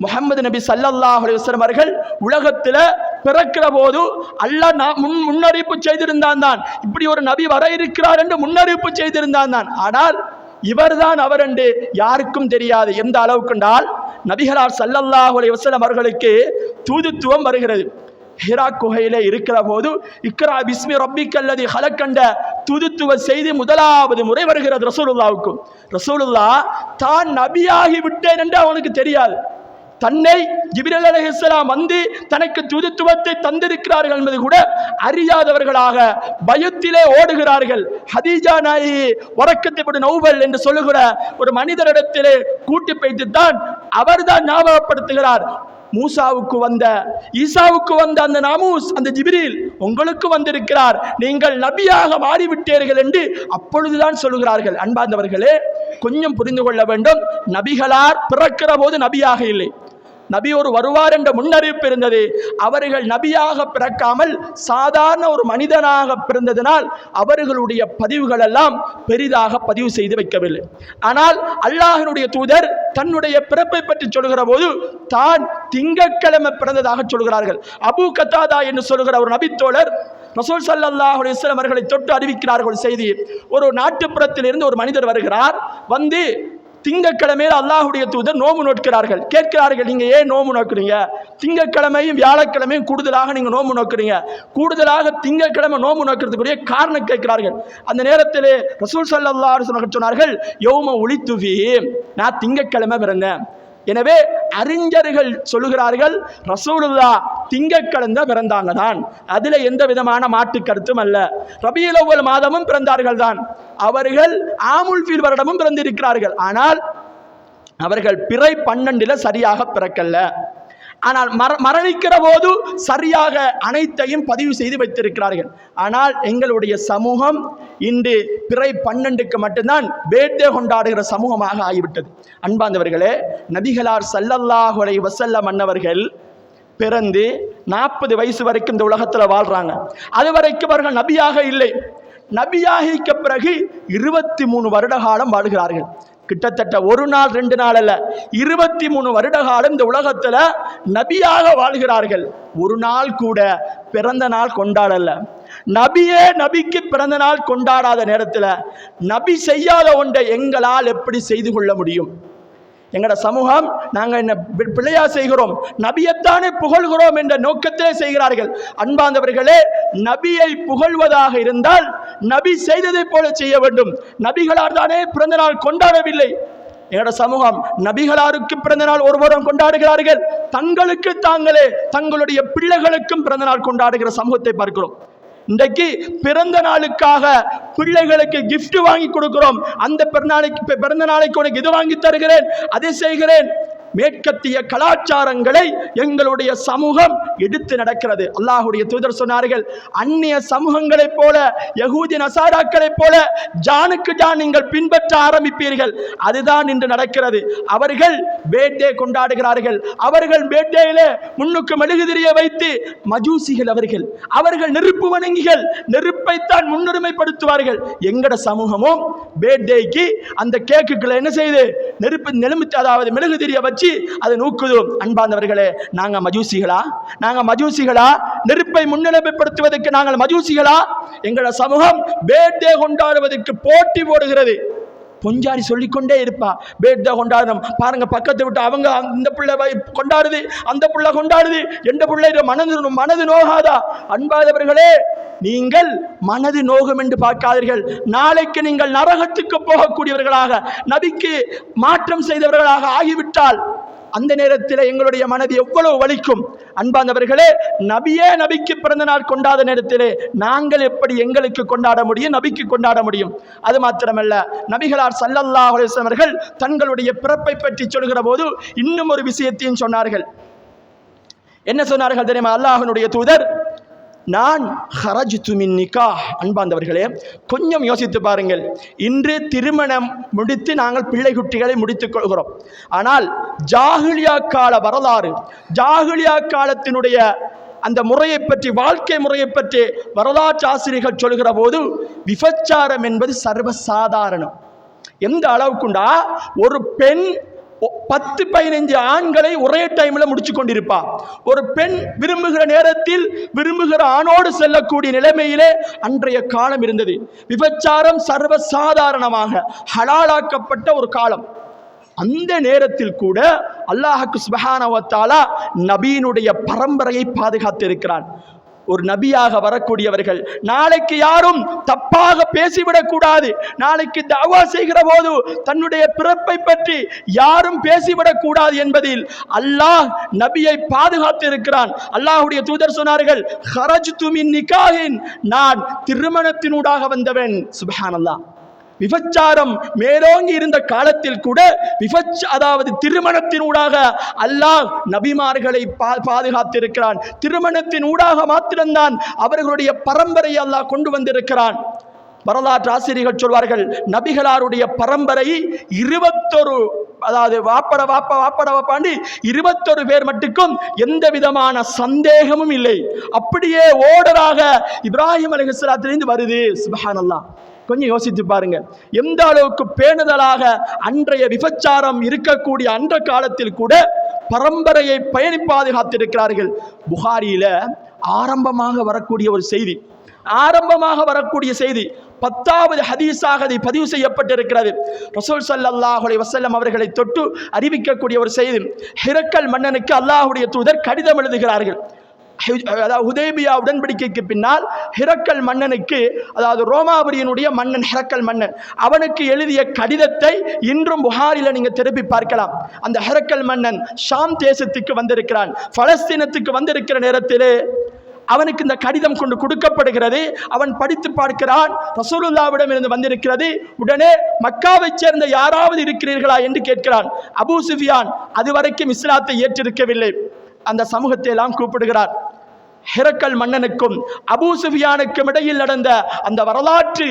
முஹம்மது நபி ஸல்லல்லாஹு அலைஹி வஸல்லம் அவர்கள் உலகத்தில் பிறக்கிற போது அல்லாஹ் முன்னறிவிப்பு செய்திருந்தான் தான், இப்படி ஒரு நபி வர இருக்கிறார் என்று முன்னறிவிப்பு செய்திருந்தான் தான். ஆனால் இவர்தான் அவர் என்று யாருக்கும் தெரியாது. எந்த அளவுக்கு என்றால், நபிகளார் ஸல்லல்லாஹு அலைஹி வஸல்லம் அவர்களுக்கு தூதுத்துவம் வருகிறது. ஹிரா குகையிலே இருக்கிற போது இக்ரா பிஸ்மி ரப்பிக்கல்லதி ஹலக் என்ற தூதுத்துவ செய்தி முதலாவது முறை வருகிறது ரசூலுல்லாஹ்வுக்கு. ரசூலுல்லாஹ் தான் நபியாகி விட்டேன் என்று அவனுக்கு தெரியாது. தன்னை ஜிப்ரீல் அலைஹிஸ்ஸலாம் வந்து தனக்கு தூதுத்துவத்தை தந்திருக்கிறார்கள் என்பது கூட அறியாதவர்களாக பயத்திலே ஓடுகிறார்கள். ஹதீஜா நாயகி வரக்கத் இப்னு நௌபல் என்று சொல்லுகிற ஒரு மனிதரிடத்திலே கூட்டி வைத்துத்தான் அவர்தான் ஞாபகப்படுத்துகிறார், மூசாவுக்கு வந்த ஈசாவுக்கு வந்த அந்த நாமூஸ், அந்த ஜிப்ரீல் உங்களுக்கு வந்திருக்கிறார், நீங்கள் நபியாக மாறிவிட்டீர்கள் என்று அப்பொழுதுதான் சொல்லுகிறார்கள். அன்பார்ந்தவர்களே, கொஞ்சம் புரிந்து கொள்ள வேண்டும். நபிகளார் பிறக்கிற போது நபியாக இல்லை. நபி ஒரு வருவார் என்ற முன்னறிவிப்பு இருந்தது. அவர்கள் நபியாக பிறக்காமல் சாதாரண ஒரு மனிதனாக பிறந்ததனால் அவர்களுடைய பதிவுகள் எல்லாம் பெரிதாக பதிவு செய்து வைக்கவில்லை. ஆனால் அல்லாஹ்வினுடைய தூதர் தன்னுடைய பிறப்பை பற்றி சொல்லுகிற போது தான் திங்கட்கிழமை பிறந்ததாக சொல்கிறார்கள். அபூ கத்தாதா என்று சொல்லுகிற ஒரு நபித்தோழர் ரசூல் ஸல்லல்லாஹு அலைஹி வஸல்லம் அவர்களை தொட்டு அறிவிக்கிறார்கள் செய்தி. ஒரு நாட்டுப்புறத்தில் இருந்து ஒரு மனிதர் வருகிறார். வந்து திங்கட்கிழமையில் அல்லாஹ்வுடைய தூதர் நோம்பு நோக்கிறார்கள். கேட்கிறார்கள், நீங்க ஏன் நோம்பு நோக்குறீங்க? திங்கட்கிழமையும் வியாழக்கிழமையும் கூடுதலாக நீங்க நோம்பு நோக்குறீங்க, கூடுதலாக திங்கட்கிழமை நோம்பு நோக்கிறதுக்குரிய காரணம் கேட்கிறார்கள். அந்த நேரத்தில் ரசூல் ஸல்லல்லாஹு அலைஹி வஸல்லம் சொன்னார்கள், யௌம உலித்து ஃபீஹி, நான் திங்கட்கிழமை பிறந்தேன். எனவே அறிஞர்கள் சொல்லுகிறார்கள், ரசூலுல்லாஹ் திங்கட்கிழமை பிறந்தாங்க தான், அதில் எந்த விதமான மாற்று கருத்தும் அல்ல. ரபியுல் அவ்வல் மாதமும் பிறந்தார்கள் தான். அவர்கள் ஆமுல் ஃபீல் வருடமும் பிறந்திருக்கிறார்கள். ஆனால் அவர்கள் பிறை 12 சரியாக பிறக்கல்ல. ஆனால் மரணிக்கிற போது சரியாக அனைத்தையும் பதிவு செய்து வைத்திருக்கிறார்கள். ஆனால் எங்களுடைய சமூகம் இன்று பிறை 12க்கு மட்டும்தான் பேர்தே கொண்டாடுகிற சமூகமாக ஆகிவிட்டது. அன்பார்ந்தவர்களே, நபிகளார் ஸல்லல்லாஹு அலைஹி வஸல்லம் அன்னவர்கள் பிறந்து 40 வயசு வரைக்கும் இந்த உலகத்தில் வாழ்றாங்க. அது வரைக்கும் அவர்கள் நபியாக இல்லை. நபியாகிக்க பிறகு 23 வருட காலம் வாழ்கிறார்கள். கிட்டத்தட்ட ஒரு நாள் 2 நாள் அல்ல, 23 வருட காலம் இந்த உலகத்தில் நபியாக வாழ்கிறார்கள். ஒரு நாள் கூட பிறந்த நாள் கொண்டாடல. நபியே நபிக்கு பிறந்த நாள் கொண்டாடாத நேரத்தில் நபி செய்யாத ஒன்றை எங்களால் எப்படி செய்து கொள்ள முடியும்? எங்கட சமூகம் நாங்கள் என்ன பிள்ளையா செய்கிறோம், நபியைத்தானே புகழ்கிறோம் என்ற நோக்கத்திலே செய்கிறார்கள். அன்பார்ந்தவர்களே, நபியை புகழ்வதாக இருந்தால் நபி செய்ததை போல செய்ய வேண்டும். நபிகளார் தானே பிறந்த நாள் கொண்டாடவில்லை. எங்கட சமூகம் நபிகளாருக்கு பிறந்த நாள் ஒருவரும் கொண்டாடுகிறார்கள், தங்களுக்கு தாங்களே தங்களுடைய பிள்ளைகளுக்கும் பிறந்த நாள் கொண்டாடுகிற சமூகத்தை பார்க்கிறோம். இன்றைக்கு பிறந்த நாளுக்காக பிள்ளைகளுக்கு கிஃப்ட் வாங்கி கொடுக்கிறோம். அந்த பிறந்த நாளைக்கு உனக்கு இது வாங்கி தருகிறேன், அதை செய்கிறேன். மேற்கத்திய கலாச்சாரங்களை எங்களுடைய சமூகம் எடுத்து நடக்கிறது. அல்லாஹ்வுடைய தூதர் சொன்னார்கள், அந்நிய சமூகங்களைப் போல, யகூதி நசாராக்களைப் போல ஜானுக்கு ஜான் நீங்கள் பின்பற்ற ஆரம்பிப்பீர்கள். அதுதான் இன்று நடக்கிறது. அவர்கள் பேர்தே கொண்டாடுகிறார்கள். அவர்கள் பேர்தேயிலே முன்னுக்கு மெழுகுதிரியை வைத்து மஜூசிகள், அவர்கள் நெருப்பு வணங்கிகள், நெருப்பை நெருப்பைத்தான் முன்னுரிமைப்படுத்துவார்கள். எங்கட சமூகமும் பேர்த்டேக்கு அந்த கேக்குகளை என்ன செய்யுது? நெருப்பு அதாவது மெழுகு திரிய வச்சு அதை நூக்குது. அன்பார்ந்தவர்களே, நாங்க மஜூசிகளா? நெருப்பை முன்னிலைப்படுத்துவதற்கு நாங்கள் மஜூசிகளா? எங்கட சமூகம் பேர்த்டே கொண்டாடுவதற்கு போட்டி போடுகிறது. பொஞ்சாரி சொல்லிக்கொண்டே இருப்பா, பேர்த்டே கொண்டாடணும் பாருங்க, பக்கத்தை விட்டு அவங்க இந்த பிள்ளை கொண்டாடுது, அந்த பிள்ளை கொண்டாடுது, எந்த பிள்ளை மனது நோகாதா? அன்பாதவர்களே, நீங்கள் மனது நோகும் என்று பார்க்காதீர்கள். நாளைக்கு நீங்கள் நரகத்துக்கு போகக்கூடியவர்களாக, நபிக்கு மாற்றம் செய்தவர்களாக ஆகிவிட்டால் அந்த நேரத்தில் எங்களுடைய மனது எவ்வளவு வலிக்கும். அன்பானவர்களே, நபிக்கு பிறந்த நாள் கொண்டாட நேரத்திலே நாங்கள் எப்படி எங்களுக்கு கொண்டாட முடியும், நபிக்கு கொண்டாட முடியும்? அது மாத்திரமல்ல, நபிகளார் ஸல்லல்லாஹு அலைஹி வஸல்லம் அவர்கள் தங்களுடைய பிறப்பை பற்றி சொல்கிற போது இன்னும் ஒரு விஷயத்தையும் சொன்னார்கள். என்ன சொன்னார்கள் தெரியுமா? அல்லாஹ்வுடைய தூதர், நான் ஹரஜ்து மின் நிகாஹ். அன்பார்ந்தவர்களே, கொஞ்சம் யோசித்து பாருங்கள். இன்று திருமணம் முடித்து நாங்கள் பிள்ளை குட்டிகளை முடித்துக் கொள்கிறோம். ஆனால் ஜாஹிலியா கால வரலாறு, ஜாஹிலியா காலத்தினுடைய அந்த முறையை பற்றி, வாழ்க்கை முறையை பற்றி வரலாற்று ஆசிரியர்கள் சொல்கிற போது விபச்சாரம் என்பது சர்வசாதாரணம். எந்த அளவுக்குண்டா, ஒரு பெண் 10-15 ஆண்களை ஒரே டைம்ல முடிச்சு கொண்டிருப்பா. ஒரு பெண் விரும்புகிற நேரத்தில் விரும்புகிற ஆணோடு செல்லக்கூடிய நிலைமையிலே அன்றைய காலம் இருந்தது. விபச்சாரம் சர்வசாதாரணமாக ஹலாலாக்கப்பட்ட ஒரு காலம். அந்த நேரத்தில் கூட அல்லாஹ் சுப்ஹானஹு வ தஆலா நபியினுடைய பரம்பரையை பாதுகாத்து இருக்கிறான். ஒரு நபியாக வரக்கூடியவர்கள் நாளைக்கு யாரும் தப்பாக பேசிவிடக் கூடாது. நாளைக்கு தஅவா செய்கிற போது தன்னுடைய பிறப்பை பற்றி யாரும் பேசிவிடக் கூடாது என்பதில் அல்லாஹ் நபியை பாதுகாத்து இருக்கிறான். அல்லாஹ்வுடைய தூதர் சொன்னார்கள், ஹரஜ்து மின் நிகாஹின், நான் திருமணத்தினூடாக வந்தவன். சுப்ஹானல்லாஹ். விபச்சாரம் மேலோங்கி இருந்த காலத்தில் கூட அதாவது திருமணத்தினூடாக அல்லாஹ் நபிமார்களை பாதுகாத்திருக்கிறான். திருமணத்தின் ஊடாக மாத்திரம்தான் அவர்களுடைய பரம்பரையை அல்லாஹ் கொண்டு வந்திருக்கிறான். வரலாற்று ஆசிரியர்கள் சொல்வார்கள், நபிகளாருடைய பரம்பரை 21, அதாவது வாப்பாண்டி 21 பேர் மட்டுக்கும் எந்த விதமான சந்தேகமும் இல்லை. அப்படியே ஓடராக இப்ராஹிம் அலைஹிஸ்ஸலாத்திலிருந்து வருது. சுப்ஹானல்லாஹ். கொஞ்சம் யோசித்து பாருங்க, எந்த அளவுக்கு பேணுதலாக அன்றைய விபச்சாரம் இருக்கக்கூடிய அந்த காலத்தில் கூட பரம்பரையை பயணி பாதுகாத்திருக்கிறார்கள். புகாரியில ஆரம்பமாக வரக்கூடிய ஒரு செய்தி, 10வது ஹதீஸாக அதை பதிவு செய்யப்பட்டிருக்கிறது. ரசூல் ஸல்லல்லாஹு அலைஹி வஸல்லம் அவர்களை தொட்டு அறிவிக்கக்கூடிய ஒரு செய்தி. ஹிரக்கல் மன்னனுக்கு அல்லாஹ்வுடைய தூதர் கடிதம் எழுதுகிறார்கள். அதாவது ஹுதைபியா உடன்படிக்கைக்கு பின்னால் ஹிரக்கல் மன்னனுக்கு, அதாவது ரோமாபுரியினுடைய மன்னன் ஹிரக்கல் மன்னன், அவனுக்கு எழுதிய கடிதத்தை இன்றும் புகாரில நீங்க திருப்பி பார்க்கலாம். அந்த ஹிரக்கல் மன்னன் ஷாம் தேசத்துக்கு வந்திருக்கிறான். பலஸ்தீனத்துக்கு வந்திருக்கிற நேரத்திலே அவனுக்கு இந்த கடிதம் கொண்டு கொடுக்கப்படுகிறது. அவன் படித்து பார்க்கிறான், ரசூலுல்லாஹ்விடம் இருந்து வந்திருக்கிறது. உடனே மக்காவை சேர்ந்த யாராவது இருக்கிறீர்களா என்று கேட்கிறான். அபூ சுஃபியான் அதுவரைக்கும் இஸ்லாத்தை ஏற்றிருக்கவில்லை. அந்த சமூகத்தை எல்லாம் கூப்பிடுகிறார். ஹிரக்கல் மன்னனுக்கும் அபூ சுஃபியானுக்கும் இடையில் நடந்த அந்த வரலாற்று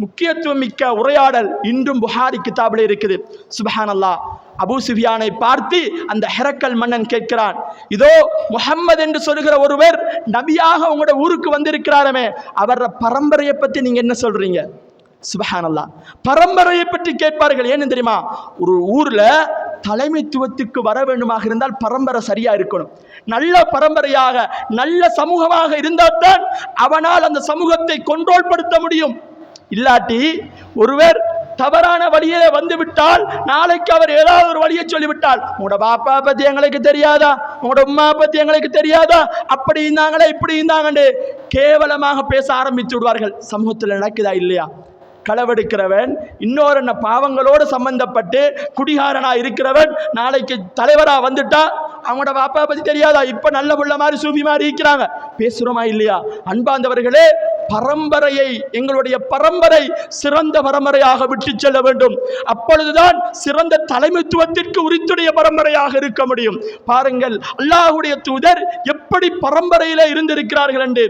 முக்கியத்துவம் மிக்க உரையாடல் இன்றும் புகாரி கிதாபில் இருக்குது. சுப்ஹானல்லாஹ். அபூ சுஃபியானை பார்த்து அந்த ஹிரக்கல் மன்னன் கேட்கிறான், இதோ முஹம்மது என்று சொல்கிற ஒருவர் நபியாக உங்களோட ஊருக்கு வந்திருக்கிறாரமே, அவர பரம்பரையை பத்தி நீங்க என்ன சொல்றீங்க? சுப்ஹானல்லாஹ். பரம்பரையை பற்றி கேட்பார்கள். ஏன்னு தெரியுமா? ஒரு ஊர்ல தலைமைத்துவத்துக்கு வர வேண்டுமாக இருந்தால் பரம்பரை சரியா இருக்கணும். நல்ல பரம்பரையாக நல்ல சமூகமாக இருந்தால் தான் அவனால் அந்த சமூகத்தை கண்ட்ரோல் படுத்த முடியும். இல்லாட்டி ஒருவர் தவறான வழியிலே வந்து விட்டால், நாளைக்கு அவர் ஏதாவது ஒரு வழியை சொல்லிவிட்டால், உங்களோட பாப்பா பத்தி எங்களுக்கு தெரியாதா, உங்களோட உம்மா பத்தி எங்களுக்கு தெரியாதா, அப்படி இருந்தாங்களே இப்படி இருந்தாங்கன்னு கேவலமாக பேச ஆரம்பித்து விடுவார்கள். சமூகத்தில் நடக்குதா இல்லையா? களவெடுக்கிறவன், இன்னொரு பாவங்களோடு சம்பந்தப்பட்டு குடிகாரனா இருக்கிறவன் நாளைக்கு தலைவரா வந்துட்டா, அவங்களோட பாப்பா பத்தி தெரியாதா, இப்ப நல்ல புள்ள மாதிரி சூஃபி மாதிரி இருக்கிறாங்க, பேசுறோமா இல்லையா? அன்பாந்தவர்களே, பரம்பரையை, எங்களுடைய பரம்பரை சிறந்த பரம்பரையாக விட்டு செல்ல வேண்டும். அப்பொழுதுதான் சிறந்த தலைமைத்துவத்திற்கு உரித்துடைய பரம்பரையாக இருக்க முடியும். பாருங்கள், அல்லாஹ்வுடைய தூதர் எப்படி பரம்பரையில இருந்திருக்கிறார்கள் என்று.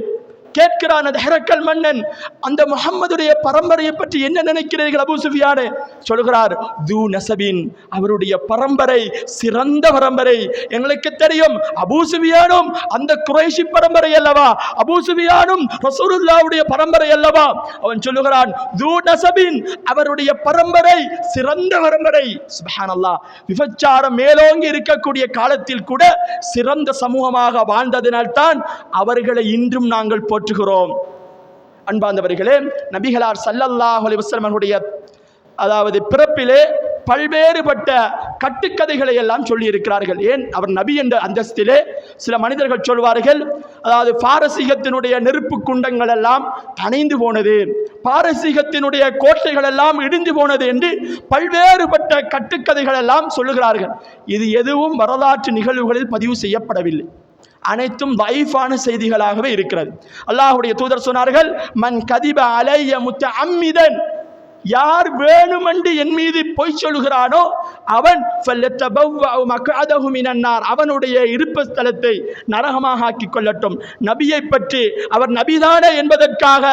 கேட்கிறான் அந்த ஹெரக்கல் மன்னன், அந்த முஹம்மதுடைய பரம்பரையை பற்றி என்ன நினைக்கிறீர்கள் அபூ சுஃபியானே? சொல்கிறார், து நஸபின், அவருடைய பரம்பரை சிறந்த பரம்பரை. எங்களுக்கு தெரியும் அபூ சுஃபியானும் அந்த குறைஷி பரம்பரை அல்லவா, அபூ சுஃபியானும் ரசூலுல்லாஹ்வுடைய பரம்பரை அல்லவா. அவன் சொல்லுகிறான், து நஸபின், அவருடைய பரம்பரை சிறந்த பரம்பரை. சுப்ஹானல்லாஹ், விபச்சாரம் மேலோங்கி இருக்கக்கூடிய காலத்தில் கூட சிறந்த சமூகமாக வாழ்ந்ததினால்தான் அவர்களை இன்றும் நாங்கள் போற்றுகிறோம். அன்பார்ந்தவர்களே, நபிகளார் ஸல்லல்லாஹு அலைஹி வஸல்லம் அவருடைய அதாவது பிறப்பிலே பல்வேறுபட்ட கட்டுக்கதைகளை எல்லாம் சொல்லி இருக்கிறார்கள். ஏன் அவர் நபி என்ற அந்தஸ்திலே சில மனிதர்கள் சொல்வார்கள், அதாவது பாரசீகத்தினுடைய நெருப்பு குண்டங்கள் எல்லாம் அணைந்து போனது, பாரசீகத்தினுடைய கோட்டைகள் எல்லாம் இடிந்து போனது என்று பல்வேறுபட்ட கட்டுக்கதைகள் எல்லாம் சொல்லுகிறார்கள். இது எதுவும் வரலாற்று நிகழ்வுகளில் பதிவு செய்யப்படவில்லை, அனைத்தும் தைஃபான செய்திகளாகவே இருக்கிறது. அல்லாஹ்வுடைய தூதர் சொன்னார்கள், மன் கதிப அலைய முத்தஅம்மிதன், யார் வேணுமென்று என் மீது பொய் சொல்கிறானோ அவன் அவனுடைய இருப்பு ஸ்தலத்தை நரகமாக ஆக்கிக் கொள்ளட்டும். நபியை பற்றி அவர் நபிதானே என்பதற்காக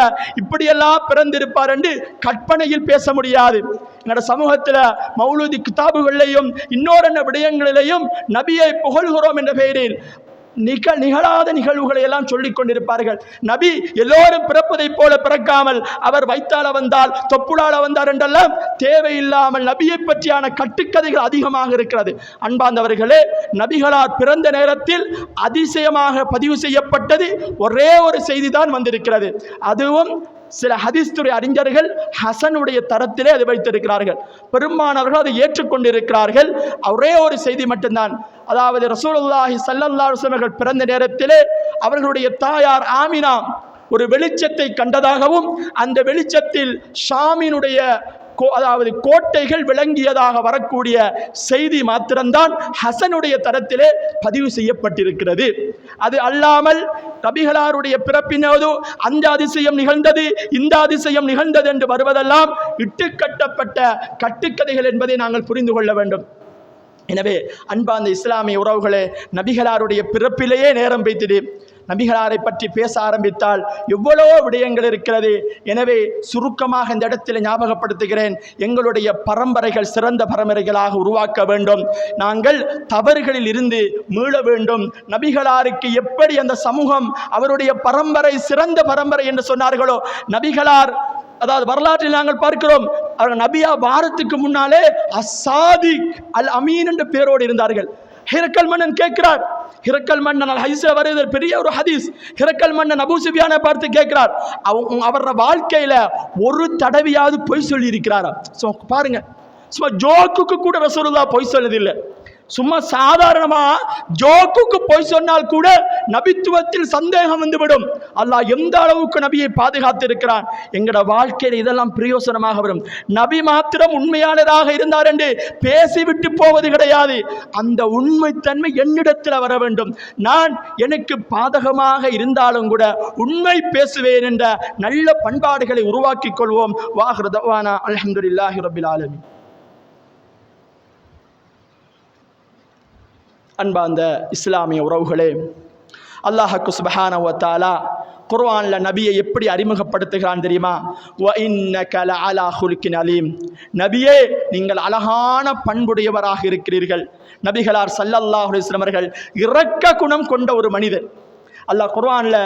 இப்படியெல்லாம் பிறந்திருப்பார் என்று கற்பனையில் பேச முடியாது. எங்களோட சமூகத்தில் மௌலூதி கிதாபுகளிலையும் இன்னொரு விடயங்களிலையும் நபியை புகழ்கிறோம் என்ற பெயரில் நிகழாத நிகழ்வுகளை எல்லாம் சொல்லிக் கொண்டிருப்பார்கள். நபி எல்லோரும் பிறப்பதை போல பிறக்காமல் அவர் வைத்தால வந்தால் தொப்புளால வந்தார் என்றெல்லாம் தேவையில்லாமல் நபியை பற்றியான கட்டுக்கதைகள் அதிகமாக இருக்கிறது. அன்பார்ந்தவர்களே, நபிகளார் பிறந்த நேரத்தில் அதிசயமாக பதிவு செய்யப்பட்டது ஒரே ஒரு செய்தி தான் வந்திருக்கிறது. அதுவும் சில ஹதீஸ் துறை அறிஞர்கள் ஹசனுடைய தரத்திலே அதை வைத்திருக்கிறார்கள். பெரும்பாலானவர்கள் அதை ஏற்றுக்கொண்டிருக்கிறார்கள். ஒரே ஒரு செய்தி மட்டும்தான், அதாவது ரசூலுல்லாஹி ஸல்லல்லாஹு அலைஹி வஸல்லம் பிறந்த நேரத்திலே அவர்களுடைய தாயார் ஆமினா ஒரு வெளிச்சத்தை கண்டதாகவும் அந்த வெளிச்சத்தில் ஷாமினுடைய அதாவது கோட்டைகள் விளங்கியதாக வரக்கூடிய செய்தி மாத்திரம்தான் ஹசனுடைய தரத்திலே பதிவு செய்யப்பட்டிருக்கிறது. அது அல்லாமல் நபிகளாருடைய பிறப்பினோடு அந்த அதிசயம் நிகழ்ந்தது இந்த அதிசயம் நிகழ்ந்தது என்று வருவதெல்லாம் இட்டுக்கட்டப்பட்ட கட்டுக்கதைகள் என்பதை நாங்கள் புரிந்து கொள்ள வேண்டும். எனவே அன்பார்ந்த இஸ்லாமிய உறவுகளே, நபிகளாருடைய பிறப்பிலேயே நேரம் வைத்தது. நபிகளாரை பற்றி பேச ஆரம்பித்தால் எவ்வளவோ விடயங்கள் இருக்கிறது. எனவே சுருக்கமாக இந்த இடத்தில் ஞாபகப்படுத்துகிறேன், எங்களுடைய பரம்பரைகள் சிறந்த பரம்பரைகளாக உருவாக்க வேண்டும். நாங்கள் தவறுகளில் இருந்து மீள வேண்டும். நபிகளாருக்கு எப்படி அந்த சமூகம் அவருடைய பரம்பரை சிறந்த பரம்பரை என்று சொன்னார்களோ, நபிகளார் அதாவது வரலாற்றில் நாங்கள் பார்க்கிறோம், அவர்கள் நபியா வாரத்துக்கு முன்னாலே அஸ்ஸாதிக் அல் அமீன் என்ற பெயரோடு இருந்தார்கள். ஹிரக்கல் மன்னன் கேட்கிறார், ஹிரக்கல் மன்னன் ஹதீஸ்ல வருது பெரிய ஒரு ஹதீஸ். ஹிரக்கல் மன்னன் அபூ சுஃபியானை பார்த்து கேட்கிறார், அவரோட வாழ்க்கையில ஒரு தடவையாவது பொய் சொல்லி இருக்கிறாரா? பாருங்க, சும்மா ஜோக்குக்கு கூட ரசூலுல்லாஹ் பொய் சொன்னதில்லை. சும்மா சாதாரணமா ஜோக்குக்கு பொய் சொன்னால் கூட நபித்துவத்தில் சந்தேகம் வந்துவிடும். அல்லாஹ் எந்த அளவுக்கு நபியை பாதுகாத்து இருக்கிறான். எங்களோட வாழ்க்கையில் இதெல்லாம் பிரயோசனமாக வரும். நபி மாத்திரம் உண்மையானதாக இருந்தார் என்று பேசிவிட்டு போவது கிடையாது. அந்த உண்மைத்தன்மை என்னிடத்தில் வர வேண்டும். நான் எனக்கு பாதகமாக இருந்தாலும் கூட உண்மை பேசுவேன் என்ற நல்ல பண்பாடுகளை உருவாக்கிக் கொள்வோம். வாஹிரு தஅவானா அல்ஹம்துலில்லாஹி ரப்பில் ஆலமீன். அன்பார்ந்த இஸ்லாமிய உறவுகளே, அல்லாஹ்வுக்கு சுப்ஹானஹு வ தஆலா குர்ஆன்ல நபியை எப்படி அறிமுகப்படுத்துகிறான் தெரியுமா? வ இன்னக லஅலா குல்கின் அலீம், நபியே நீங்கள் அழகான பண்புடையவராக இருக்கிறீர்கள். நபிகளார் ஸல்லல்லாஹு அலைஹி வஸல்லம் அவர்கள் இரக்க குணம் கொண்ட ஒரு மனிதர். அல்லாஹ் குர்ஆன்ல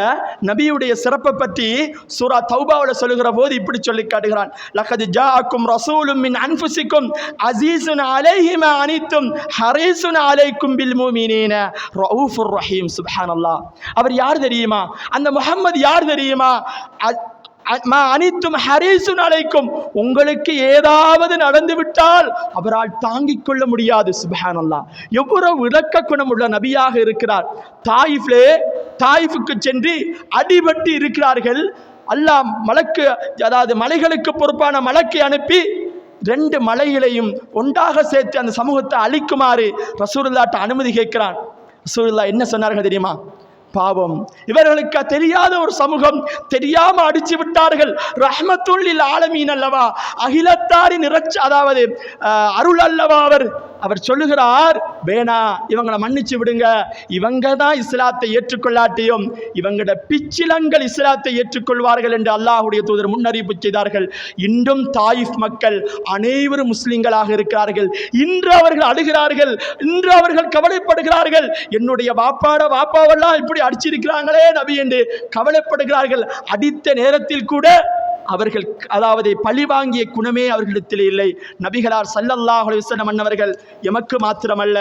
நபியுடைய சிறப்பை பற்றி சூரா தௌபாவில் சொல்லுகிற போது இப்படி சொல்லி காட்டுகிறான், லகத் ஜாஅக்கும் ரசூலும் மின் அன்ஃபுசிக்கும் அஸீஸுன் அலைஹி மா அனித்தும் ஹரீஸுன் அலைக்கும் பில் முஃமினீன ரഊஃபுர் ரஹீம். சுப்ஹானல்லாஹ். அவர் யார் தெரியுமா? அந்த முஹம்மது யார் தெரியுமா? அனித்தும் ஹரீஸுன் அலைக்கும், உங்களுக்கு ஏதாவது நடந்துவிட்டால் அவரால் தாங்கிக் கொள்ள முடியாது. சுப்ஹானல்லாஹ். எவ்வளவு இரக்க குணம் உள்ள நபியாக இருக்கிறார். தாயிஃபுக்கு சென்று அடிபட்டு இருக்கிறார்கள். அல்லாஹ் மலக்கு, அதாவது மலைகளுக்கு பொறுப்பான மலக்கை அனுப்பி 2 மலைகளையும் ஒன்றாக சேர்த்து அந்த சமூகத்தை அழிக்குமாறு ரசூலுல்லாஹ்ட்ட அனுமதி கேட்கிறான். ரசூலுல்லாஹ் என்ன சொன்னார்கள் தெரியுமா? பாவம், இவர்களுக்கு தெரியாத ஒரு சமூகம், தெரியாம அடிச்சு விட்டார்கள். ரஹ்மத்துல் லில் ஆலமீன் அல்லவா, அகிலத்தாரின் அதாவது அருள் அல்லவா அவர். அவர் சொல்லுகிறார், வேணா இவங்களை மன்னிச்சு விடுங்க, இவங்க தான் இஸ்லாத்தை ஏற்றுக்கொள்ளாட்டியும் இவங்களோட பிச்சிலங்கள் இஸ்லாத்தை ஏற்றுக்கொள்வார்கள் என்று அல்லாஹ்வுடைய தூதர் முன்னறிவிப்பு செய்தார்கள். இன்றும் தாயிஃப் மக்கள் அனைவரும் முஸ்லிம்களாக இருக்கிறார்கள். இன்று அவர்கள் அழுகிறார்கள், இன்று அவர்கள் கவலைப்படுகிறார்கள். என்னுடைய வாப்பாவெல்லாம் இப்படி அடிச்சிருக்கிறாங்களே நபி என்று கவலைப்படுகிறார்கள். அடித்த நேரத்தில் கூட அவர்கள் அதாவது பழி வாங்கிய குணமே அவர்களிடத்தில் இல்லை. நபிகளார் ஸல்லல்லாஹு அலைஹி வஸல்லம் அன்னவர்கள் எமக்கு மாத்திரமல்ல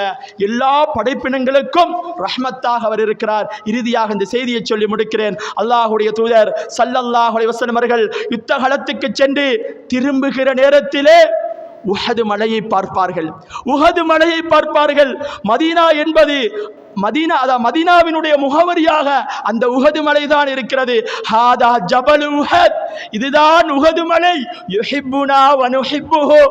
எல்லா படைப்பினங்களுக்கும் ரஹ்மத்தாக அவர் இருக்கிறார். இறுதியாக இந்த செய்தியை சொல்லி முடிக்கிறேன். அல்லாஹ்வுடைய தூதர் ஸல்லல்லாஹு அலைஹி வஸல்லம் அவர்கள் யுத்த களத்துக்கு சென்று திரும்புகிற நேரத்திலே உஹது மலையை பார்ப்பார்கள். உஹது மலையை பார்ப்பார்கள். மதீனா என்பது மதீனாவினுடைய முகவரியாக அந்த உஹது மலை தான் இருக்கிறது. ஹாதா ஜபல் உஹத், இதுதான் உஹது மலை. யுஹிப்புனா வ நுஹிப்புஹு,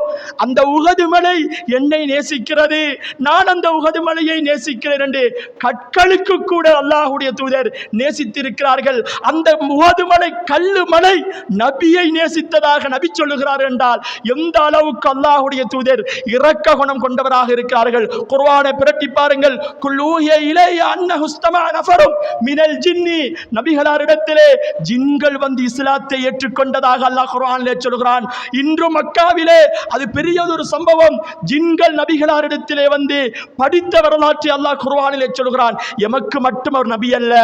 அந்த உஹது மலை என்னை நேசிக்கிறது, நான் அந்த உஹது மலையை நேசிக்கிறேன் என்று கற்களுக்கு கூட அல்லாஹ்வுடைய தூதர் நேசித்திருக்கிறார்கள். அந்த உஹது மலை கல்லு மலை நபியை நேசித்ததாக நபி சொல்லுகிறார் என்றால் எந்த அளவுக்கு அல்லாஹ்வுடைய தூதர் இரக்க குணம் கொண்டவராக இருக்கிறார்கள். குர்ஆனை பிரட்டி பாருங்கள். குல்லூஹிய இலைய அன்னஹு இஸ்தமா நஃபரும் மினல் ஜின்னி, நபிகளாரிடத்திலே ஜின்கள் வந்து இஸ்லாத்தை ஏற்றுக்கொண்டதாக அல்லாஹ் குர்ஆனிலே சொல்கிறான். இன்று மக்காவிலே அது பெரியதொரு சம்பவம். ஜின்கள் நபிகளாரிடத்திலே வந்து படித்த வரலாற்றை அல்லாஹ் குர்ஆனிலே சொல்கிறான். எமக்கு மட்டும் அவர் நபி அல்ல,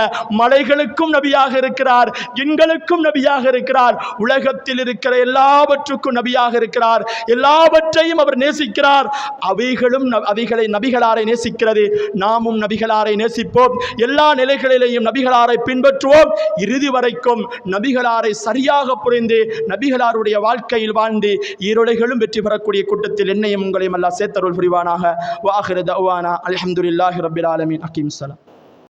மலைகளுக்கும் நபியாக இருக்கிறார், ஜின்களுக்கும் நபியாக இருக்கிறார், உலகத்தில் இருக்கிற எல்லாவற்றுக்கும் நபியாக இருக்கிறார். எல்லாவற்றையும் அவர் நேசிக்கிறார். அவைகளை நபிகளாரை நேசிக்கிறது. நாமும் நபிகளாரை நேசிப்போம். எல்லா நிலைகளிலேயும் நபிகளாரை பின்பற்றுவோம். இறுதி வரைக்கும் நபிகளாரை சரியாக புரிந்து நபிகளாருடைய வாழ்க்கையில் வாழ்ந்து ஈரோடைகளும் வெற்றி பெறக்கூடிய கூட்டத்தில் என்னையும் உங்களையும் அல்லாஹ் சேர்த்தருள் புரிவானாக. வ ஆகிரு தஅவானா அல்ஹம்துலில்லாஹி ரப்பில் ஆலமீன். அகீம் ஸலாம்.